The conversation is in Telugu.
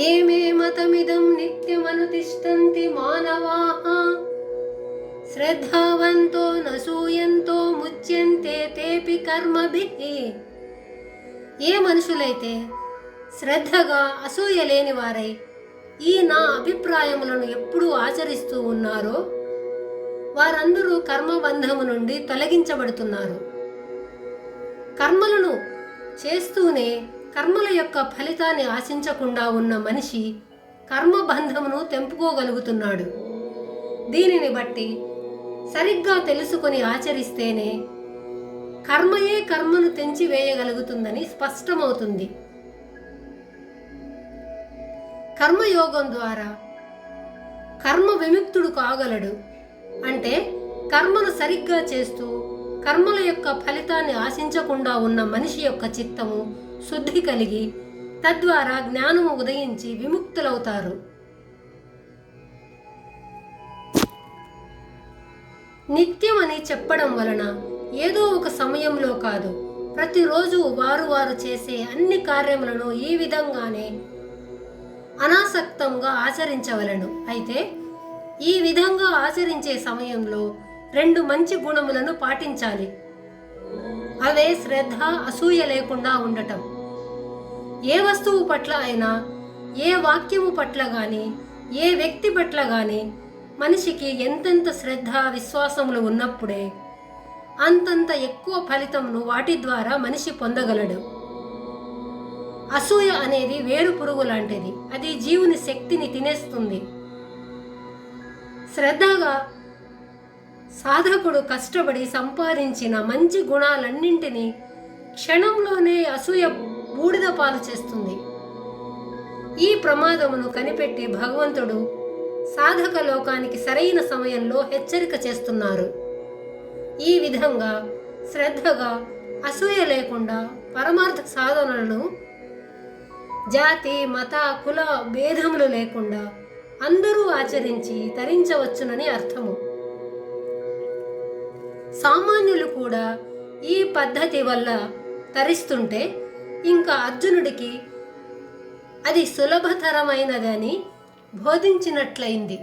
ఏమే మతమిదం నిత్యమనుతిష్టంతి మానవాః శ్రద్ధావంతో నసూయంతో ముచ్యంతే తేపి కర్మభిః. ఏ మనుషులైతే శ్రద్ధగా అసూయ లేని వారై ఈ నా అభిప్రాయములను ఎప్పుడూ ఆచరిస్తూ ఉన్నారో వారందరూ కర్మబంధము నుండి తొలగించబడుతున్నారు. కర్మలను చేస్తూనే కర్మల యొక్క ఫలితాన్ని ఆశించకుండా ఉన్న మనిషి కర్మబంధమును తెంపుకోగలుగుతున్నాడు. దీనిని బట్టి సరిగ్గా తెలుసుకొని ఆచరిస్తేనే కర్మయే కర్మను తెంచివేయగలుగుతుందని స్పష్టమవుతుంది. కర్మయోగం ద్వారా కర్మ విముక్తుడు కాగలడు. అంటే కర్మను సరిగ్గా చేస్తూ కర్మల యొక్క ఫలితాన్ని ఆశించకుండా ఉన్న మనిషి యొక్క చిత్తము శుద్ధి కలిగి తద్వారా జ్ఞానము ఉదయించి విముక్తులవుతారు. నిత్యం అని చెప్పడం వలన ఏదో ఒక సమయంలో కాదు, ప్రతిరోజు వారు చేసే అన్ని కార్యములను ఈ విధంగానే అనాసక్తంగా ఆచరించవలను. అయితే ఈ విధంగా ఆచరించే సమయంలో 2 మంచి గుణములను పాటించాలి. అవే శ్రద్ధ, అసూయ లేకుండా ఉండటం. ఏ వస్తువు పట్ల అయినా, ఏ వాక్యము పట్ల కానీ, ఏ వ్యక్తి పట్ల కానీ మనిషికి ఎంతెంత శ్రద్ధ, విశ్వాసములు ఉన్నప్పుడే అంతంత ఎక్కువ ఫలితమును వాటి ద్వారా మనిషి పొందగలడు. అసూయ అనేది వేరు పురుగు లాంటిది. అది జీవుని శక్తిని తినేస్తుంది. శ్రద్ధగా సాధకుడు కష్టపడి సంపాదించిన మంచి గుణాలన్నింటినీ క్షణంలోనే అసూయ బూడిద పాలు చేస్తుంది. ఈ ప్రమాదమును కనిపెట్టి భగవంతుడు సాధక లోకానికి సరైన సమయంలో హెచ్చరిక చేస్తున్నారు. ఈ విధంగా శ్రద్ధగా అసూయ లేకుండా పరమార్థ సాధనలను జాతి, మత, కుల భేదములు లేకుండా అందరూ ఆచరించి తరించవచ్చునని అర్థము. సామాన్యులు కూడా ఈ పద్ధతి వల్ల తరిస్తుంటే ఇంకా అర్జునుడికి అది సులభతరమైనదని బోధించినట్లయింది.